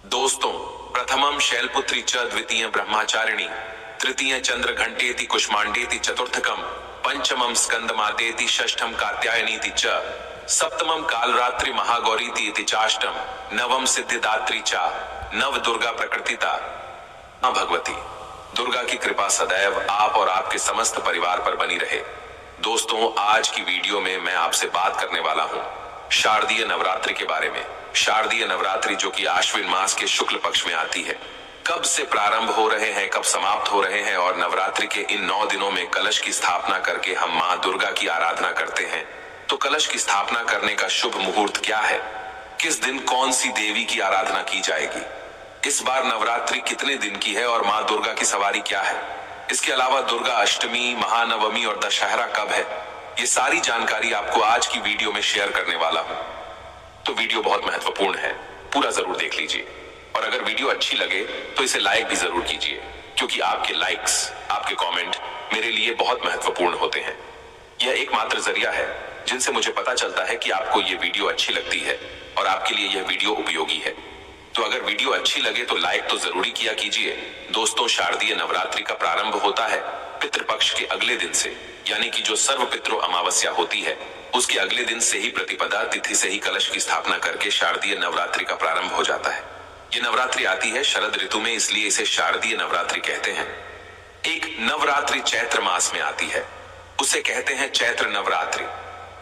दोस्तों, प्रथमम शैलपुत्री च द्वितीय ब्रह्मचारिणी तृतीय चंद्र घंटेति कुष्मांडेति चतुर्थकम पंचमम स्कंदमातेति षष्ठम कात्यायनीति च सप्तमम कालरात्रि महागौरीति इति चाष्टम नवम सिद्धिदात्री चा नव दुर्गा प्रकृतिता। मां भगवती दुर्गा की कृपा सदैव आप और आपके समस्त परिवार पर बनी रहे। दोस्तों, आज की वीडियो में मैं आपसे बात करने वाला हूं शारदीय नवरात्रि के बारे में। शारदीय नवरात्रि जो कि आश्विन मास के शुक्ल पक्ष में आती है, कब से प्रारंभ हो रहे हैं, कब समाप्त हो रहे हैं और नवरात्रि के इन 9 दिनों में कलश की स्थापना करके हम मां दुर्गा की आराधना करते हैं। तो कलश की स्थापना करने का शुभ मुहूर्त क्या है, किस दिन कौन सी देवी की आराधना की जाएगी, इस बार नवरात्रि कितने दिन की है और मां दुर्गा की सवारी क्या है, इसके अलावा दुर्गा अष्टमी, महानवमी और दशहरा कब है, ये सारी जानकारी आपको आज की वीडियो में शेयर करने वाला हूं। तो वीडियो बहुत महत्वपूर्ण है, पूरा जरूर देख लीजिए और अगर वीडियो अच्छी लगे तो इसे लाइक भी जरूर कीजिए, क्योंकि आपके लाइक्स, आपके कमेंट मेरे लिए बहुत महत्वपूर्ण होते हैं। यह एकमात्र जरिया है जिनसे मुझे पता चलता है कि आपको यह वीडियो अच्छी लगती है और आपके लिए यह वीडियो उपयोगी है। तो अगर वीडियो अच्छी लगे तो लाइक तो जरूरी किया कीजिए। दोस्तों, शारदीय नवरात्रि का प्रारंभ होता है पितृपक्ष के अगले दिन से, यानी कि जो सर्व पितृ अमावस्या होती है उसके अगले दिन से ही प्रतिपदा तिथि से ही कलश की स्थापना करके शारदीय नवरात्रि का प्रारंभ हो जाता है। ये नवरात्रि आती है शरद ऋतु में, इसलिए इसे शारदीय नवरात्रि कहते हैं। एक नवरात्रि चैत्र मास में आती है, उसे कहते हैं चैत्र नवरात्रि।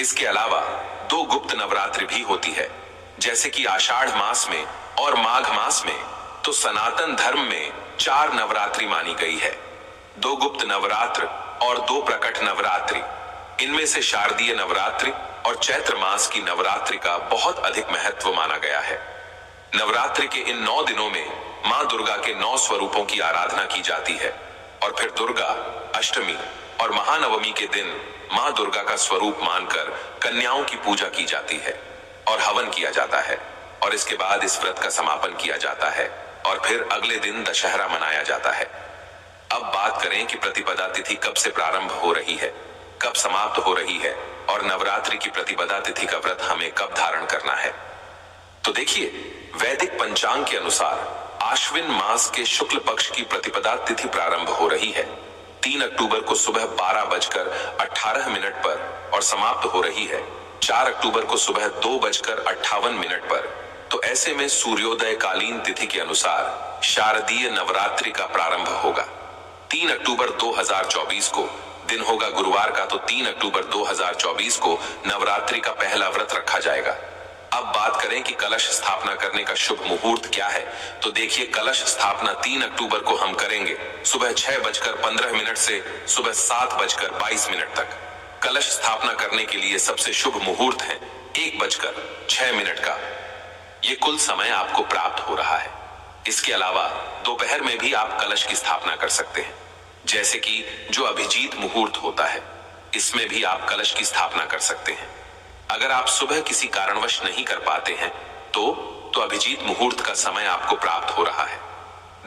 इसके अलावा 2 गुप्त नवरात्रि भी होती है, जैसे कि आषाढ़ मास में और माघ मास में। तो सनातन धर्म में 4 नवरात्रि मानी गई है, 2 गुप्त नवरात्र और 2 प्रकट नवरात्रि। इनमें से शारदीय नवरात्रि और चैत्र मास की नवरात्रि का बहुत अधिक महत्व माना गया है। नवरात्रि के इन 9 दिनों में मां दुर्गा के 9 स्वरूपों की आराधना की जाती है और फिर दुर्गा अष्टमी और महानवमी के दिन मां दुर्गा का स्वरूप मानकर कन्याओं की पूजा की जाती है और हवन किया जाता है और इसके बाद इस व्रत का समापन किया जाता है और फिर अगले दिन दशहरा मनाया जाता है। अब बात करें कि प्रतिपदा तिथि कब से प्रारंभ हो रही है, कब समाप्त हो रही है और नवरात्रि की प्रतिपदा तिथि का व्रत हमें कब धारण करना है। तो देखिए, वैदिक पंचांग के अनुसार आश्विन मास के शुक्ल पक्ष की प्रतिपदा तिथि प्रारंभ हो रही है 3 अक्टूबर को सुबह 12:18 पर और समाप्त हो रही है 4 अक्टूबर को सुबह 2:58 पर। तो ऐसे में सूर्योदय कालीन तिथि के अनुसार शारदीय नवरात्रि का प्रारंभ होगा 3 अक्टूबर 2024 को। दिन होगा गुरुवार का, तो 3 अक्टूबर 2024 को नवरात्रि का पहला व्रत रखा जाएगा। अब बात करें कि कलश स्थापना करने का शुभ मुहूर्त क्या है, तो देखिए, कलश स्थापना 3 अक्टूबर को हम करेंगे सुबह 6:15 से सुबह 7:22 तक। कलश स्थापना करने के लिए सबसे शुभ मुहूर्त है 1:06 का। ये कुल समय आपको प्राप्त हो रहा है। इसके अलावा दोपहर में भी आप कलश की स्थापना कर सकते हैं, जैसे कि जो अभिजीत मुहूर्त होता है, इसमें भी आप कलश की स्थापना कर सकते हैं। अगर आप सुबह किसी कारणवश नहीं कर पाते हैं तो अभिजीत मुहूर्त का समय आपको प्राप्त हो रहा है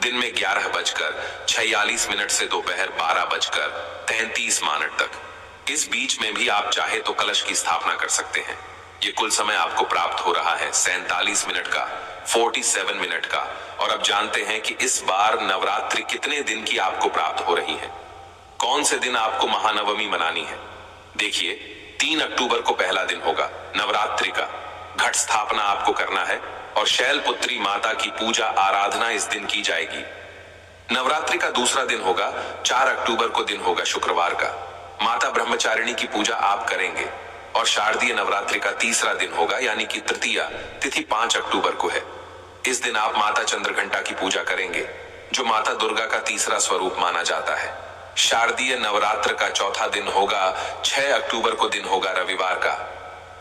दिन में 11:46 से दोपहर 12:33 तक। इस बीच में भी आप चाहे तो कलश की स्थापना कर सकते हैं। ये कुल समय आपको प्राप्त हो रहा है 47 मिनट का, 47 मिनट का। और अब जानते हैं कि इस बार नवरात्रि कितने दिन की आपको प्राप्त हो रही है, कौन से दिन आपको महानवमी मनानी है। देखिए, 3 अक्टूबर को पहला दिन होगा नवरात्रि का, घट स्थापना आपको करना है और शैलपुत्री माता की पूजा आराधना इस दिन की जाएगी। नवरात्रि का दूसरा दिन होगा 4 अक्टूबर को, दिन होगा शुक्रवार का, माता ब्रह्मचारिणी की पूजा आप करेंगे। और शारदीय नवरात्रि का तीसरा दिन होगा, यानी कि तृतीया तिथि 5 अक्टूबर को है। इस दिन आप माता चंद्रघंटा की पूजा करेंगे, जो माता दुर्गा का तीसरा स्वरूप माना जाता है। शारदीय नवरात्र का चौथा दिन होगा 6 अक्टूबर को, दिन होगा रविवार का।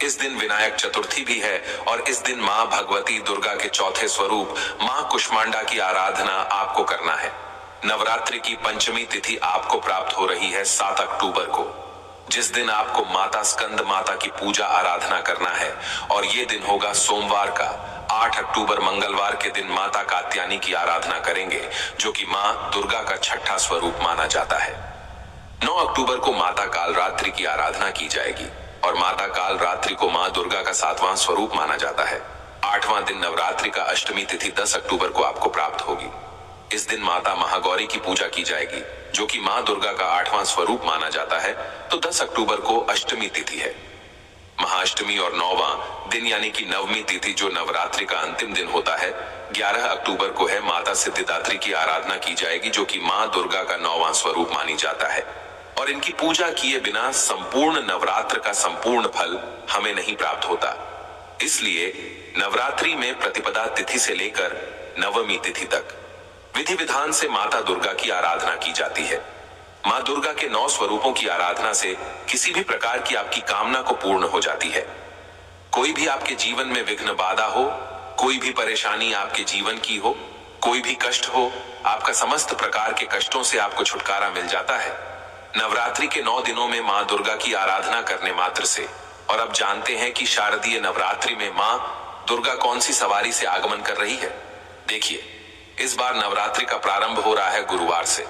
इस दिन विनायक चतुर्थी भी है और इस दिन मां भगवती दुर्गा के चौथे स्वरूप मां कुष्मांडा की आराधना आपको करना है। नवरात्रि की पंचमी तिथि आपको प्राप्त हो रही है 7 अक्टूबर को, जिस दिन आपको माता स्कंद माता की पूजा आराधना करना है और ये दिन होगा सोमवार का। 8 अक्टूबर मंगलवार के दिन माता कात्यायनी की आराधना करेंगे, जो कि मां दुर्गा का छठा स्वरूप माना जाता है। 9 अक्टूबर को माता कालरात्रि की आराधना की जाएगी और माता कालरात्रि को मां दुर्गा का 7वां स्वरूप माना जाता है। 8वां दिन नवरात्रि का अष्टमी तिथि 10 अक्टूबर को आपको प्राप्त होगी। इस दिन माता महागौरी की पूजा की जाएगी, जो कि मां दुर्गा का 8वां स्वरूप माना जाता है। तो 10 अक्टूबर को अष्टमी तिथि है। महाअष्टमी और 9वां दिन यानी कि नवमी तिथि जो नवरात्रि का अंतिम दिन होता है, 11 अक्टूबर को है। माता सिद्धिदात्री की आराधना की जाएगी, जो कि मां दुर्गा का 9वां स्वरूप मानी जाता है। और इनकी पूजा किए बिना संपूर्ण नवरात्र का संपूर्ण फल हमें नहीं प्राप्त होता। इसलिए नवरात्रि में प्रतिपदा तिथि से लेकर नवमी तिथि तक विधि विधान से माता दुर्गा की आराधना की जाती है। मां दुर्गा के 9 स्वरूपों की आराधना से किसी भी प्रकार की आपकी कामना को पूर्ण हो जाती है। कोई भी आपके जीवन में विघ्न बाधा हो, कोई भी परेशानी आपके जीवन की हो, कोई भी कष्ट हो, आपका समस्त प्रकार के कष्टों से आपको छुटकारा मिल जाता है नवरात्रि के 9 दिनों में मां दुर्गा की आराधना करने मात्र से। और अब जानते हैं कि शारदीय नवरात्रि में मां दुर्गा कौन सी सवारी से आगमन कर रही है। देखिए, इस बार नवरात्रि का प्रारंभ हो रहा है गुरुवार से,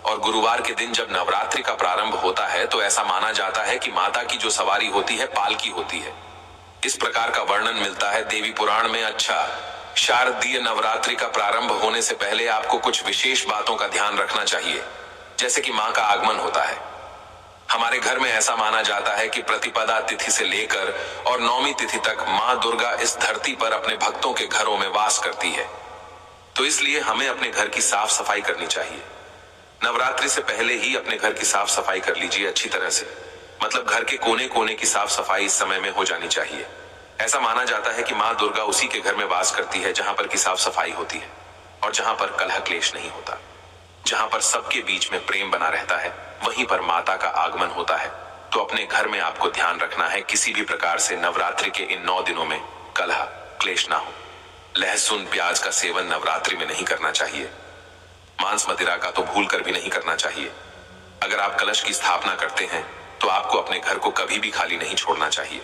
और गुरुवार के दिन जब नवरात्रि का प्रारंभ होता है तो ऐसा माना जाता है कि माता की जो सवारी होती है पालकी होती है। इस प्रकार का वर्णन मिलता है देवी पुराण में। अच्छा, शारदीय नवरात्रि का प्रारंभ होने से पहले आपको कुछ विशेष बातों का ध्यान रखना चाहिए, जैसे कि मां का आगमन होता है। हमारे घर में ऐसा माना जाता है कि प्रतिपदा तिथि से लेकर और नौमी तिथि तक मां दुर्गा इस धरती पर अपने भक्तों के घरों में वास करती है। तो इसलिए हमें अपने घर की साफ सफाई करनी चाहिए। नवरात्रि से पहले ही अपने घर की साफ सफाई कर लीजिए अच्छी तरह से। मतलब घर के कोने कोने की साफ सफाई इस समय में हो जानी चाहिए। ऐसा माना जाता है कि मां दुर्गा उसी के घर में वास करती है जहां पर की साफ सफाई होती है और जहां पर कलह क्लेश नहीं होता, जहां पर सबके बीच में प्रेम बना रहता है, वहीं पर माता का आगमन होता है। तो अपने घर में आपको ध्यान रखना है किसी भी प्रकार से नवरात्रि के इन 9 दिनों में कलह क्लेश ना हो। लहसुन प्याज का सेवन नवरात्रि में नहीं करना चाहिए। मांस मदिरा का तो भूल कर भी नहीं करना चाहिए। अगर आप कलश की स्थापना करते हैं तो आपको अपने घर को कभी भी खाली नहीं छोड़ना चाहिए।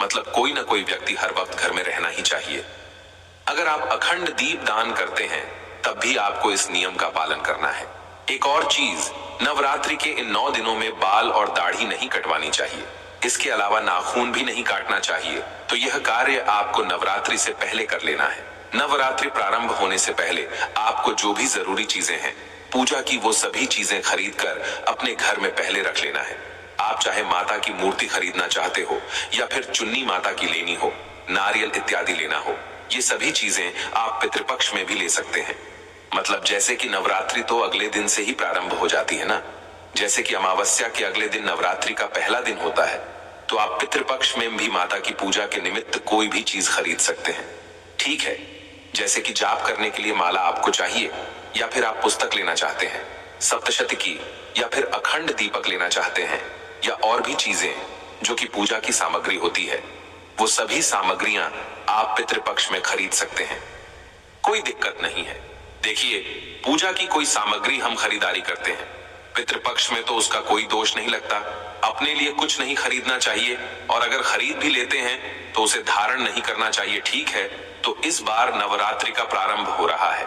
मतलब कोई ना कोई व्यक्ति हर वक्त घर में रहना ही चाहिए। अगर आप अखंड दीप दान करते हैं तब भी आपको इस नियम का पालन करना है। एक और चीज, नवरात्रि के इन 9 दिनों में बाल और दाढ़ी नहीं कटवानी चाहिए। इसके अलावा नाखून भी नहीं काटना चाहिए। तो यह कार्य आपको नवरात्रि से पहले कर लेना है। नवरात्रि प्रारंभ होने से पहले आपको जो भी जरूरी चीजें हैं पूजा की, वो सभी चीजें खरीद कर अपने घर में पहले रख लेना है। आप चाहे माता की मूर्ति खरीदना चाहते हो या फिर चुन्नी माता की लेनी हो, नारियल इत्यादि लेना हो, ये सभी चीजें आप पितृपक्ष में भी ले सकते हैं। मतलब जैसे कि नवरात्रि तो अगले दिन से ही प्रारंभ हो जाती है ना, जैसे कि अमावस्या के अगले दिन नवरात्रि का पहला दिन होता है, तो आप पितृपक्ष में भी माता की पूजा के निमित्त कोई भी चीज खरीद सकते हैं। ठीक है, जैसे कि जाप करने के लिए माला आपको चाहिए, या फिर आप पुस्तक लेना चाहते हैं, सप्तशती की, या फिर अखंड दीपक लेना चाहते हैं, या और भी चीजें जो कि पूजा की सामग्री होती है, वो सभी सामग्रियां आप पितृपक्ष में खरीद सकते हैं। कोई दिक्कत नहीं है। देखिए, पूजा की कोई सामग्री हम खरीदारी करते हैं, पितृपक्ष में तो उसका कोई दोष नहीं लगता। अपने लिए कुछ नहीं खरीदना चाहिए, और अगर खरीद भी लेते हैं तो उसे धारण नहीं करना चाहिए। ठीक है, तो इस बार नवरात्रि का प्रारंभ हो रहा है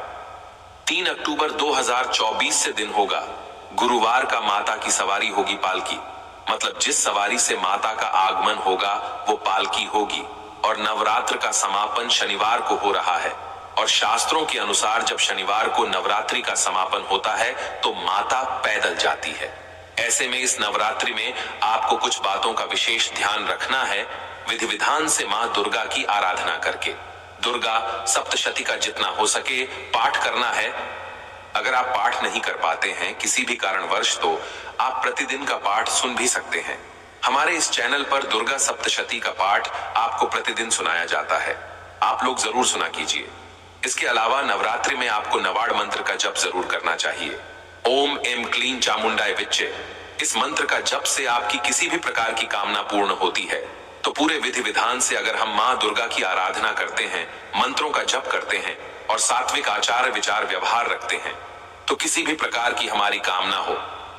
3 अक्टूबर 2024 से दिन होगा गुरुवार का। माता की सवारी होगी पालकी। मतलब जिस सवारी से माता का आगमन होगा वो पालकी होगी। और नवरात्र का समापन शनिवार को हो रहा है, और शास्त्रों के अनुसार जब शनिवार को नवरात्रि का समापन होता है तो माता पैदल जाती है। ऐसे में इस नवरात्रि में आपको कुछ बातों का विशेष ध्यान रखना है। विधि विधान से मां दुर्गा की आराधना करके दुर्गा सप्तशती का जितना हो सके पाठ करना है। अगर आप पाठ नहीं कर पाते हैं किसी भी कारणवश, तो आप प्रतिदिन का पाठ सुन भी सकते हैं। हमारे इस चैनल पर दुर्गा सप्तशती का पाठ आपको प्रतिदिन सुनाया जाता है, आप लोग जरूर सुना कीजिए। इसके अलावा नवरात्रि में आपको नवाड़ मंत्र का जप जरूर करना चाहिए। ओम एम क्लीं चामुंडाय विच्चे। इस मंत्र का जप से आपकी किसी भी प्रकार की कामना पूर्ण होती है। तो पूरे विधि विधान से अगर हम मां दुर्गा की आराधना करते हैं, मंत्रों का जप करते हैं और सात्विक आचार विचार व्यवहार रखते हैं, तो किसी भी प्रकार की हमारी कामना हो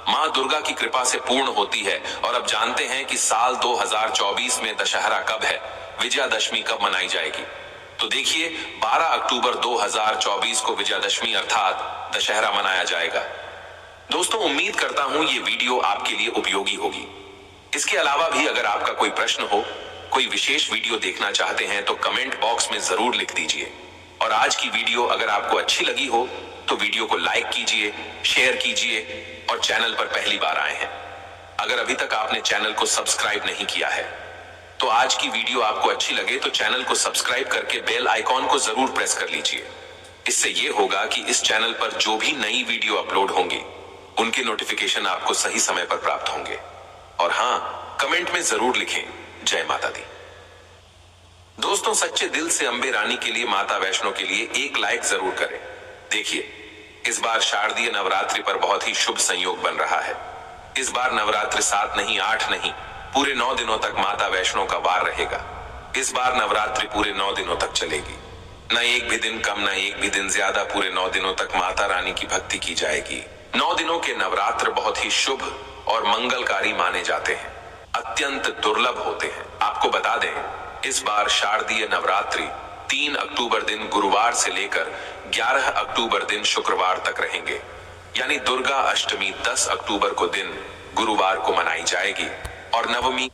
मां दुर्गा की कृपा से पूर्ण होती है। और अब जानते हैं कि साल 2024 में दशहरा कब है, विजयादशमी कब मनाई जाएगी। तो देखिए, 12 अक्टूबर 2024 को विजयादशमी अर्थात दशहरा मनाया जाएगा। दोस्तों, उम्मीद करता हूं ये वीडियो आपके लिए उपयोगी होगी। इसके अलावा भी अगर आपका कोई प्रश्न हो कोई विशेष वीडियो देखना चाहते हैं तो कमेंट बॉक्स में जरूर लिख दीजिए। और आज की वीडियो अगर आपको अच्छी लगी हो तो वीडियो को लाइक कीजिए, शेयर कीजिए और चैनल पर पहली बार आए हैं अगर अभी तक आपने चैनल को सब्सक्राइब नहीं किया है तो आज की वीडियो आपको अच्छी लगे तो चैनल को सब्सक्राइब करके बेल आइकॉन को जरूर प्रेस कर लीजिए। इससे यह होगा कि इस चैनल पर जो भी नई वीडियो अपलोड होंगी उनके नोटिफिकेशन आपको सही समय पर प्राप्त होंगे। और हाँ, कमेंट में जरूर लिखें जय माता दी। दोस्तों, सच्चे दिल से अंबे रानी के लिए, माता वैष्णो के लिए एक लाइक जरूर करें। देखिए, इस बार शारदीय नवरात्रि पर बहुत ही शुभ संयोग बन रहा है। इस बार नवरात्रि 7 नहीं 8 नहीं पूरे 9 दिनों तक माता वैष्णो का वार रहेगा। इस बार नवरात्रि पूरे 9 दिनों तक चलेगी। न एक भी दिन कम न एक भी दिन ज्यादा, पूरे 9 दिनों तक माता रानी की भक्ति की जाएगी। 9 दिनों के नवरात्र बहुत ही शुभ और मंगलकारी माने जाते हैं, अत्यंत दुर्लभ होते हैं। आपको बता दें, इस बार शारदीय नवरात्रि 3 अक्टूबर दिन गुरुवार से लेकर 11 अक्टूबर दिन शुक्रवार तक रहेंगे। यानी दुर्गा अष्टमी 10 अक्टूबर को दिन गुरुवार को मनाई जाएगी और नवमी